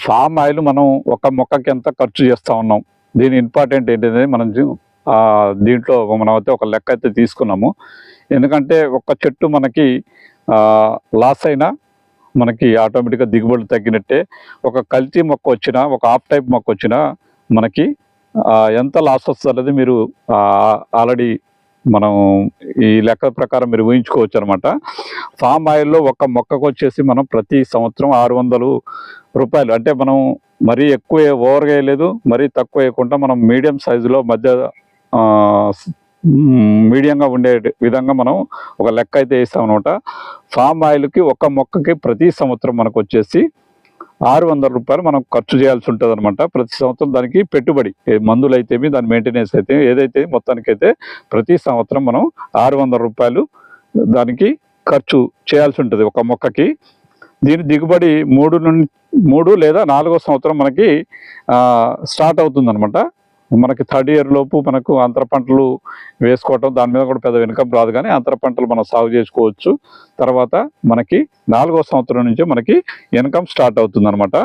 Palm oil మనం ఒక మొక్కకి ఎంత ఖర్చు చేస్తూ ఉన్నాం, దీని ఇంపార్టెంట్ ఏంటనేది మనం దీంట్లో మనం అయితే ఒక లెక్క అయితే తీసుకున్నాము. ఎందుకంటే ఒక చెట్టు మనకి లాస్ అయినా మనకి ఆటోమేటిక్గా దిగుబడులు తగ్గినట్టే, ఒక కల్తీ మొక్క వచ్చినా, ఒక ఆఫ్ టైప్ మొక్క వచ్చినా మనకి ఎంత లాస్ వస్తుంది అనేది మీరు ఆల్రెడీ మనం ఈ లెక్క ప్రకారం మీరు ఊహించుకోవచ్చు అనమాట. ఫామ్ ఆయిల్లో ఒక మొక్కకు వచ్చేసి మనం ప్రతి సంవత్సరం 600 రూపాయలు, అంటే మనం మరీ ఎక్కువ ఓవర్గా వేయలేదు, మరీ తక్కువ వేయకుండా మనం మీడియం సైజులో మధ్య మీడియంగా ఉండే విధంగా మనం ఒక లెక్క అయితే వేస్తాం అనమాట. ఫామ్ ఆయిల్కి ఒక మొక్కకి ప్రతి సంవత్సరం మనకు వచ్చేసి 600 రూపాయలు మనం ఖర్చు చేయాల్సి ఉంటుంది అనమాట. ప్రతి సంవత్సరం దానికి పెట్టుబడి, మందులు అయితే దాని మెయింటెనెన్స్ అయితే ఏదైతే మొత్తానికైతే ప్రతి సంవత్సరం మనం 600 రూపాయలు దానికి ఖర్చు చేయాల్సి ఉంటుంది ఒక మొక్కకి. దీని దిగుబడి 3 లేదా 4వ సంవత్సరం మనకి స్టార్ట్ అవుతుంది అనమాట. మనకి 3rd ఇయర్ లోపు మనకు అంతర పంటలు వేసుకోవటం, దాని మీద కూడా పెద్ద ఇన్కమ్ రాదు, కానీ అంతర పంటలు మనం సాగు చేసుకోవచ్చు. తర్వాత మనకి 4వ సంవత్సరం నుంచే మనకి ఇన్కమ్ స్టార్ట్ అవుతుంది అనమాట.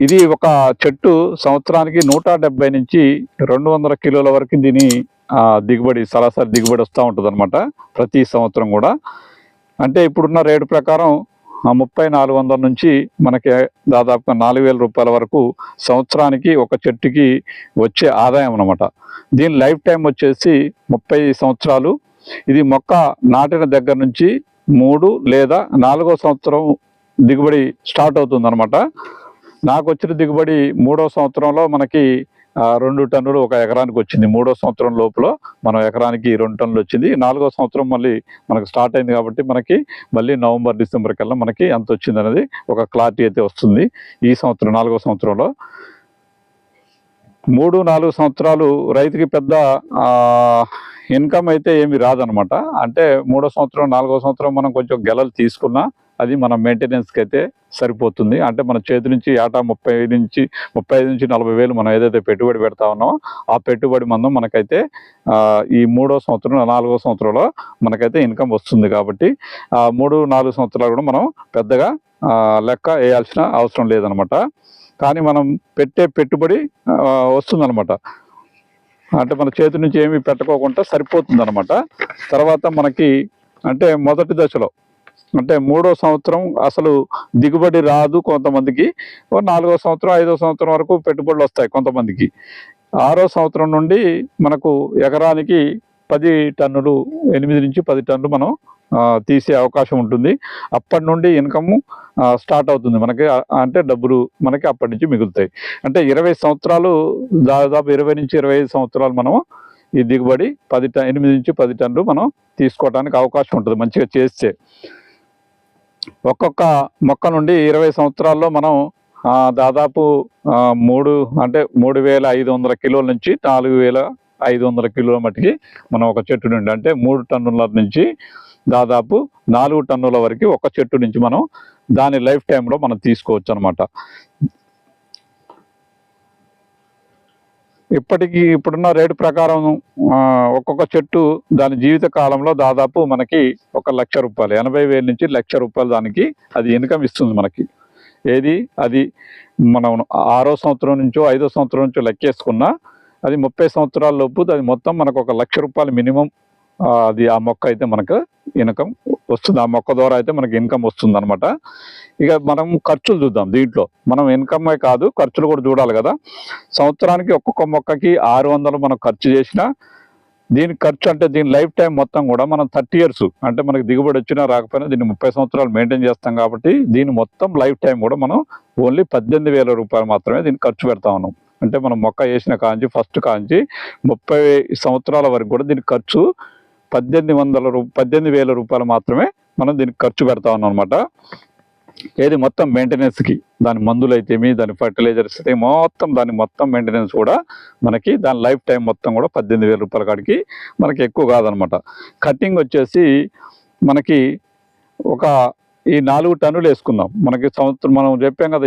ఇది ఒక చెట్టు సంవత్సరానికి 170 నుంచి 200 కిలోల వరకు దీని దిగుబడి, సరాసరి దిగుబడి వస్తూ ఉంటుంది అనమాట ప్రతి సంవత్సరం కూడా. అంటే ఇప్పుడున్న రేటు ప్రకారం 3400 నుంచి మనకి దాదాపుగా 4000 రూపాయల వరకు సంవత్సరానికి ఒక చెట్టుకి వచ్చే ఆదాయం అనమాట. దీని లైఫ్ టైం వచ్చేసి 30 సంవత్సరాలు. ఇది మొక్క నాటిన దగ్గర నుంచి 3 లేదా 4వ సంవత్సరం దిగుబడి స్టార్ట్ అవుతుంది అనమాట. నాకు వచ్చిన దిగుబడి 3వ సంవత్సరంలో మనకి 2 టన్నులు ఒక ఎకరానికి వచ్చింది. 3వ సంవత్సరం లోపల మనం ఎకరానికి 2 టన్నులు వచ్చింది. 4వ సంవత్సరం మళ్ళీ మనకు స్టార్ట్ అయింది కాబట్టి మనకి మళ్ళీ నవంబర్ డిసెంబర్ కల్లా మనకి ఎంత వచ్చింది అనేది ఒక క్లారిటీ అయితే వస్తుంది. ఈ సంవత్సరం 4వ సంవత్సరంలో 3-4 సంవత్సరాలు రైతుకి పెద్ద ఇన్కమ్ అయితే ఏమి రాదనమాట. అంటే 3వ సంవత్సరం 4వ సంవత్సరం మనం కొంచెం గెలలు తీసుకున్నా అది మన మెయింటెనెన్స్కి అయితే సరిపోతుంది. అంటే మన చేతి నుంచి ఏటా 35 నుంచి 40 వేలు మనం ఏదైతే పెట్టుబడి పెడతా ఉన్నామో ఆ పెట్టుబడి మందం మనకైతే ఈ 3వ సంవత్సరం 4వ సంవత్సరంలో మనకైతే ఇన్కమ్ వస్తుంది. కాబట్టి 3-4 సంవత్సరాలు కూడా మనం పెద్దగా లెక్క వేయాల్సిన అవసరం లేదనమాట. కానీ మనం పెట్టే పెట్టుబడి వస్తుందన్నమాట. అంటే మన చేతి నుంచి ఏమి పెట్టుకోకుండా సరిపోతుంది అనమాట. తర్వాత మనకి అంటే మొదటి దశలో అంటే 3వ సంవత్సరం అసలు దిగుబడి రాదు కొంతమందికి, 4వ సంవత్సరం 5వ సంవత్సరం వరకు పెట్టుబడులు వస్తాయి కొంతమందికి. 6వ సంవత్సరం నుండి మనకు ఎకరానికి 10 టన్నులు 8 నుంచి 10 టన్నులు మనం తీసే అవకాశం ఉంటుంది. అప్పటి నుండి ఇన్కమ్ స్టార్ట్ అవుతుంది మనకి. అంటే డబ్బులు మనకి అప్పటి నుంచి మిగులుతాయి. అంటే 20 సంవత్సరాలు, దాదాపు 20 నుంచి 25 సంవత్సరాలు మనం ఈ దిగుబడి 8 నుంచి 10 టన్నులు మనం తీసుకోవడానికి అవకాశం ఉంటుంది మంచిగా చేస్తే. ఒక్కొక్క మొక్క నుండి 20 సంవత్సరాల్లో మనం దాదాపు 3,500 కిలోల నుంచి 4,500 కిలోల మట్టికి మనం ఒక చెట్టు నుండి, అంటే 3 టన్నుల నుంచి దాదాపు 4 టన్నుల వరకు ఒక చెట్టు నుంచి మనం దాని లైఫ్ టైంలో మనం తీసుకోవచ్చు అనమాట. ఇప్పుడున్న రేటు ప్రకారం ఒక్కొక్క చెట్టు దాని జీవిత కాలంలో దాదాపు మనకి 1,00,000 రూపాయలు, 80,000 నుంచి 1,00,000 రూపాయలు దానికి అది ఇన్కమ్ ఇస్తుంది మనకి. అది మనం 6వ సంవత్సరం నుంచో 5వ సంవత్సరం నుంచో లెక్కేసుకున్నా అది 30 సంవత్సరాల లోపు అది మొత్తం మనకు 1,00,000 రూపాయలు మినిమం అది ఆ మొక్క అయితే మనకు ఇన్కమ్ వస్తుంది. ఆ మొక్క ద్వారా అయితే మనకి ఇన్కమ్ వస్తుంది అనమాట. ఇక మనం ఖర్చులు చూద్దాం. దీంట్లో మనం ఇన్కమే కాదు ఖర్చులు కూడా చూడాలి కదా. సంవత్సరానికి ఒక్కొక్క మొక్కకి 600 మనం ఖర్చు చేసినా దీని ఖర్చు అంటే దీని లైఫ్ టైం మొత్తం కూడా మనం 30 ఇయర్స్, అంటే మనకి దిగుబడి వచ్చినా రాకపోయినా దీన్ని 30 సంవత్సరాలు మెయింటైన్ చేస్తాం కాబట్టి దీని మొత్తం లైఫ్ టైం కూడా మనం ఓన్లీ 18,000 రూపాయలు మాత్రమే దీనికి ఖర్చు పెడతా ఉన్నాం. అంటే మనం మొక్క వేసిన కాంచి ఫస్ట్ కాంచి 30 సంవత్సరాల వరకు కూడా దీనికి ఖర్చు 18,000 రూపాయలు మాత్రమే మనం దీనికి ఖర్చు పెడతా ఉన్నాం అనమాట. ఏది మొత్తం మెయింటెనెన్స్కి, దాని మందులు అయితేమి, దాని ఫర్టిలైజర్స్ అయితే మొత్తం దాని మొత్తం మెయింటెనెన్స్ కూడా మనకి దాని లైఫ్ టైం మొత్తం కూడా 18,000 రూపాయల కాడికి మనకి ఎక్కువ కాదనమాట. కటింగ్ వచ్చేసి మనకి ఈ 4 టన్నులు వేసుకుందాం. మనకి సంవత్సరం మనం చెప్పాం కదా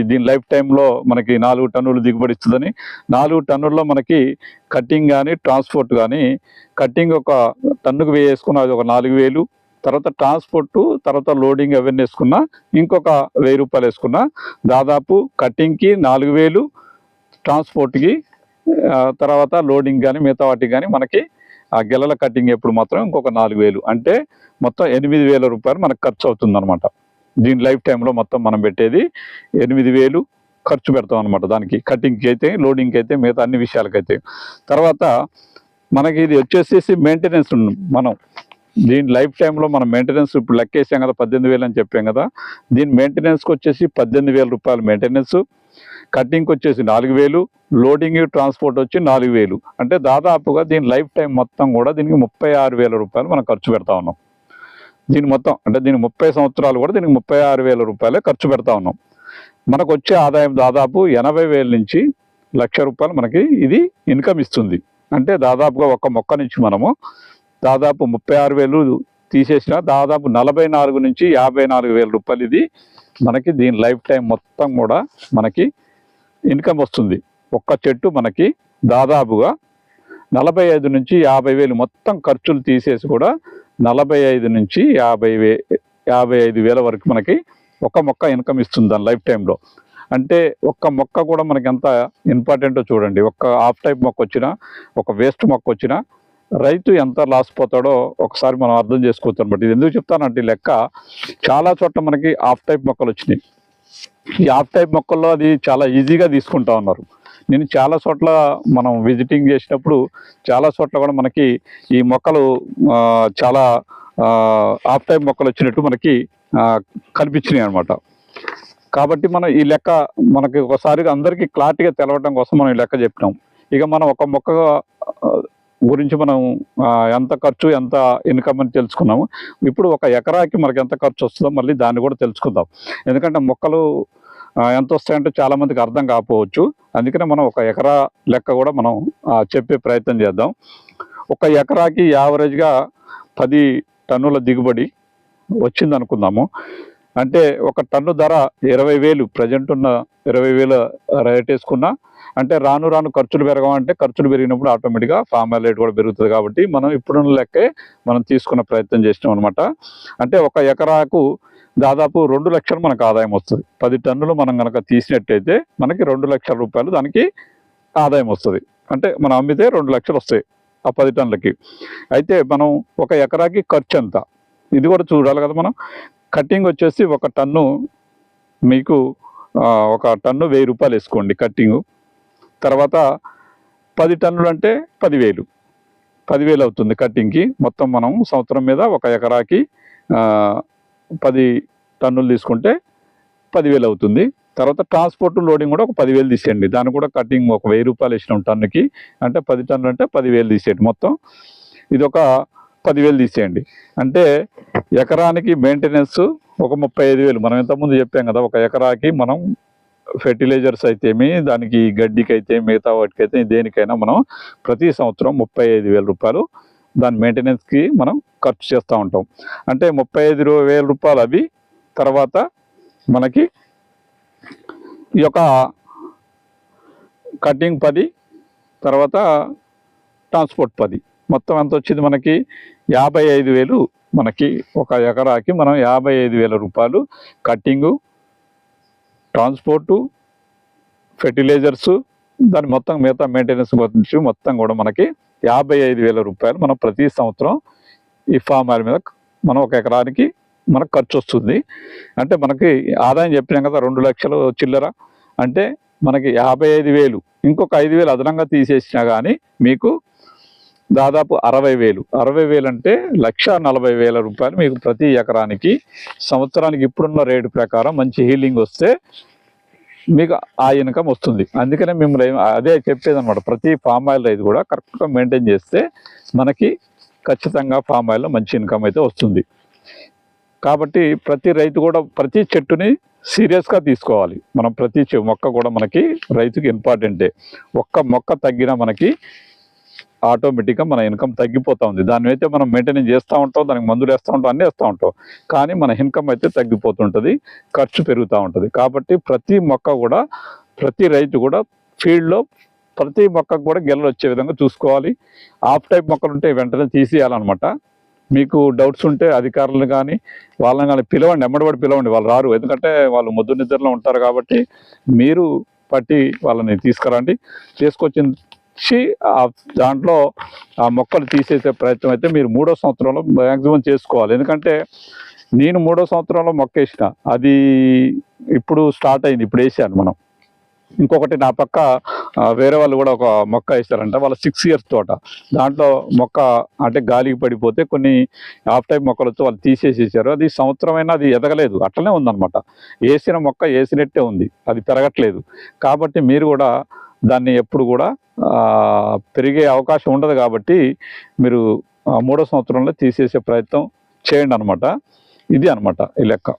దీని లైఫ్ టైంలో మనకి 4 టన్నులు దిగుబడి ఇస్తుందని. 4 టన్నుల్లో మనకి కటింగ్ కానీ ట్రాన్స్పోర్ట్ కానీ, కటింగ్ ఒక టన్నుకు వేసుకున్న అది ఒక 4,000, తర్వాత ట్రాన్స్పోర్ట్, తర్వాత లోడింగ్ అవన్నీ వేసుకున్నా ఇంకొక 1000 రూపాయలు వేసుకున్నా దాదాపు కటింగ్కి 4000, ట్రాన్స్పోర్ట్కి తర్వాత లోడింగ్ కానీ మిగతా వాటికి కానీ మనకి ఆ గెలల కటింగ్ ఎప్పుడు మాత్రం ఇంకొక 4000, అంటే మొత్తం 8000 రూపాయలు మనకు ఖర్చు అవుతుంది అనమాట. దీని లైఫ్ టైంలో మొత్తం మనం పెట్టేది 8000 ఖర్చు పెడతాం అనమాట. దానికి కటింగ్కి అయితే, లోడింగ్కి అయితే, మిగతా అన్ని విషయాలకైతే. తర్వాత మనకి ఇది వచ్చేసేసి మెయింటెనెన్స్ మనం దీని లైఫ్ టైంలో మనం మెయింటెనెన్స్ ఇప్పుడు లెక్కేసాం కదా, 18,000 అని చెప్పాం కదా. దీని మెయింటెనెన్స్కి వచ్చేసి 18,000 రూపాయలు మెయింటెనెన్స్, కటింగ్కి వచ్చేసి 4000, లోడింగ్ ట్రాన్స్పోర్ట్ వచ్చి 4000, అంటే దాదాపుగా దీని లైఫ్ టైం మొత్తం కూడా దీనికి 36,000 రూపాయలు మనం ఖర్చు పెడతా ఉన్నాం. దీని మొత్తం అంటే దీని 30 సంవత్సరాలు కూడా దీనికి 36,000 రూపాయలే ఖర్చు పెడతా ఉన్నాం. మనకు వచ్చే ఆదాయం దాదాపు 80,000 నుంచి 1,00,000 రూపాయలు మనకి ఇది ఇన్కమ్ ఇస్తుంది. అంటే దాదాపుగా ఒక మొక్క నుంచి మనము దాదాపు 36,000 తీసేసిన దాదాపు 44 నుంచి 54,000 రూపాయలు ఇది మనకి దీని లైఫ్ టైం మొత్తం కూడా మనకి ఇన్కమ్ వస్తుంది. ఒక్క చెట్టు మనకి దాదాపుగా 45 నుంచి 50,000 మొత్తం ఖర్చులు తీసేసి కూడా 45 నుంచి 55,000 వరకు మనకి ఒక మొక్క ఇన్కమ్ ఇస్తుంది దాని లైఫ్ టైంలో. అంటే ఒక్క మొక్క కూడా మనకి ఎంత ఇంపార్టెంటో చూడండి. ఒక్క హాఫ్ టైప్ మొక్క వచ్చినా, ఒక వేస్ట్ మొక్క వచ్చినా రైతు ఎంత లాస్ పోతాడో ఒకసారి మనం అర్థం చేసుకోవచ్చు అనమాట. ఇది ఎందుకు చెప్తానంటే లెక్క చాలా చోట్ల మనకి హాఫ్ టైప్ మొక్కలు వచ్చినాయి. ఈ హాఫ్ టైప్ మొక్కల్లో అది చాలా ఈజీగా తీసుకుంటా ఉన్నారు. నేను చాలా చోట్ల మనం విజిటింగ్ చేసినప్పుడు చాలా చోట్ల కూడా మనకి ఈ మొక్కలు చాలా హాఫ్ టైప్ మొక్కలు వచ్చినట్టు మనకి కనిపించినాయి అనమాట. కాబట్టి మనం ఈ లెక్క మనకి ఒకసారిగా అందరికీ క్లారిటీగా తెలవడం కోసం మనం ఈ లెక్క చెప్పినాం. ఇక మనం ఒక మొక్క గురించి మనం ఎంత ఖర్చు ఎంత ఇన్కమ్ అని తెలుసుకున్నాము. ఇప్పుడు ఒక ఎకరాకి మనకి ఎంత ఖర్చు వస్తుందో మళ్ళీ దాన్ని కూడా తెలుసుకుందాం. ఎందుకంటే మొక్కలు ఎంత వస్తాయంటే చాలామందికి అర్థం కాకపోవచ్చు. అందుకనే మనం ఒక ఎకరా లెక్క కూడా మనం చెప్పే ప్రయత్నం చేద్దాం. ఒక ఎకరాకి యావరేజ్గా 10 టన్నుల దిగుబడి వచ్చింది అనుకుందాము. అంటే ఒక టన్ను ధర 20,000, ప్రజెంట్ ఉన్న 20,000 రేట్ వేసుకున్నా, అంటే రాను రాను ఖర్చులు పెరగమంటే ఖర్చులు పెరిగినప్పుడు ఆటోమేటిక్గా ఫామ్ ఆయిల్ రేట్ కూడా పెరుగుతుంది. కాబట్టి మనం ఇప్పుడున్న లెక్కే మనం తీసుకున్న ప్రయత్నం చేసినాం అనమాట. అంటే ఒక ఎకరాకు దాదాపు 2 లక్షలు మనకు ఆదాయం వస్తుంది. 10 టన్నులు మనం కనుక తీసినట్టయితే మనకి 2 లక్షల రూపాయలు దానికి ఆదాయం వస్తుంది. అంటే మనం అమ్మితే 2 లక్షలు వస్తాయి ఆ 10 టన్నులకి. అయితే మనం ఒక ఎకరాకి ఖర్చు ఎంత ఇది కూడా చూడాలి కదా. మనం కటింగ్ వచ్చేసి ఒక టన్ను మీకు ఒక టన్ను 1000 రూపాయలు వేసుకోండి కట్టింగు. తర్వాత 10 టన్నులు అంటే 10,000 అవుతుంది కట్టింగ్కి. మొత్తం మనం సంవత్సరం మీద ఒక ఎకరాకి 10 టన్నులు తీసుకుంటే 10,000 అవుతుంది. తర్వాత ట్రాన్స్పోర్ట్ లోడింగ్ కూడా ఒక 10,000 తీసేయండి. దాన్ని కూడా కటింగ్ ఒక 1000 రూపాయలు వేసినాం టన్నుకి, అంటే 10 టన్నులు అంటే 10,000 తీసేయండి. మొత్తం ఇది ఒక 10,000 తీసేయండి. అంటే ఎకరానికి మెయింటెనెన్స్ ఒక 35,000. మనం ఇంతకుముందు చెప్పాం కదా, ఒక ఎకరాకి మనం ఫెర్టిలైజర్స్ అయితేమి, దానికి గడ్డికి అయితే, మిగతా వాటికైతే, దేనికైనా మనం ప్రతి సంవత్సరం 35,000 రూపాయలు దాని మెయింటెనెన్స్కి మనం ఖర్చు చేస్తూ ఉంటాం. అంటే 35,000 రూపాయలు అవి. తర్వాత మనకి ఈ యొక్క కటింగ్ 10, తర్వాత ట్రాన్స్పోర్ట్ 10, మొత్తం ఎంత వచ్చింది మనకి 55,000. మనకి ఒక ఎకరాకి మనం 55,000 రూపాయలు కట్టింగు, ట్రాన్స్పోర్టు, ఫెర్టిలైజర్సు, దాని మొత్తం మిగతా మెయింటెనెన్స్ గురించి మొత్తం కూడా మనకి 55,000 రూపాయలు మనం ప్రతి సంవత్సరం ఈ ఫామ్ ఆయిల్ మీద మనం ఒక ఎకరానికి మనకు ఖర్చు వస్తుంది. అంటే మనకి ఆదాయం చెప్పినాం కదా 2 లక్షలు చిల్లర. అంటే మనకి 55,000 ఇంకొక 5,000 అదనంగా తీసేసినా కానీ మీకు దాదాపు 60,000 అంటే 1,40,000 రూపాయలు మీకు ప్రతి ఎకరానికి సంవత్సరానికి ఇప్పుడున్న రేటు ప్రకారం మంచి హీలింగ్ వస్తే మీకు ఆ ఇన్కమ్ వస్తుంది. అందుకనే మిమ్మల్ని అదే చెప్పేది అనమాట. ప్రతి ఫామ్ ఆయిల్ రైతు కూడా కరెక్ట్గా మెయింటైన్ చేస్తే మనకి ఖచ్చితంగా ఫామ్ ఆయిల్లో మంచి ఇన్కమ్ అయితే వస్తుంది. కాబట్టి ప్రతి రైతు కూడా ప్రతి చెట్టుని సీరియస్గా తీసుకోవాలి. మనం ప్రతి మొక్క కూడా మనకి రైతుకి ఇంపార్టెంటే. ఒక్క మొక్క తగ్గినా మనకి ఆటోమేటిక్గా మన ఇన్కమ్ తగ్గిపోతూ ఉంది. దాన్ని అయితే మనం మెయింటైన్ చేస్తూ ఉంటాం, దానికి మందులు వేస్తూ ఉంటాం, అన్నీ వేస్తూ ఉంటాం, కానీ మన ఇన్కమ్ అయితే తగ్గిపోతుంటుంది, ఖర్చు పెరుగుతూ ఉంటుంది. కాబట్టి ప్రతి మొక్క కూడా ప్రతి రైతు కూడా ఫీల్డ్లో ప్రతి మొక్కకు కూడా గెలలు వచ్చే విధంగా చూసుకోవాలి. హాఫ్ టైప్ మొక్కలు ఉంటే వెంటనే తీసేయాలన్నమాట. మీకు డౌట్స్ ఉంటే అధికారులను కానీ వాళ్ళని కానీ పిలవండి, ఎమ్మడిపడి పిలవండి. వాళ్ళు రారు, ఎందుకంటే వాళ్ళు మొద్దు నిద్రలో ఉంటారు. కాబట్టి మీరు పట్టి వాళ్ళని తీసుకురండి. తీసుకొచ్చి దాంట్లో ఆ మొక్కలు తీసేసే ప్రయత్నం అయితే మీరు 3వ సంవత్సరంలో మ్యాక్సిమం చేసుకోవాలి. ఎందుకంటే నేను 3వ సంవత్సరంలో మొక్క వేసిన, అది ఇప్పుడు స్టార్ట్ అయింది, ఇప్పుడు వేసాను మనం. ఇంకొకటి నా పక్క వేరే వాళ్ళు కూడా ఒక మొక్క వేస్తారంట, వాళ్ళ 6 ఇయర్స్ తోట. దాంట్లో మొక్క అంటే గాలికి పడిపోతే కొన్ని హాఫ్ టైప్ మొక్కలతో వాళ్ళు తీసేసేసారు. అది సంవత్సరమైనా అది ఎదగలేదు, అట్లనే ఉందన్నమాట. వేసిన మొక్క వేసినట్టే ఉంది, అది పెరగట్లేదు. కాబట్టి మీరు కూడా దాన్ని ఎప్పుడు కూడా పెరిగే అవకాశం ఉండదు. కాబట్టి మీరు 3వ సంవత్సరంలో తీసేసే ప్రయత్నం చేయండి అనమాట. ఇది అనమాట ఈ లెక్క.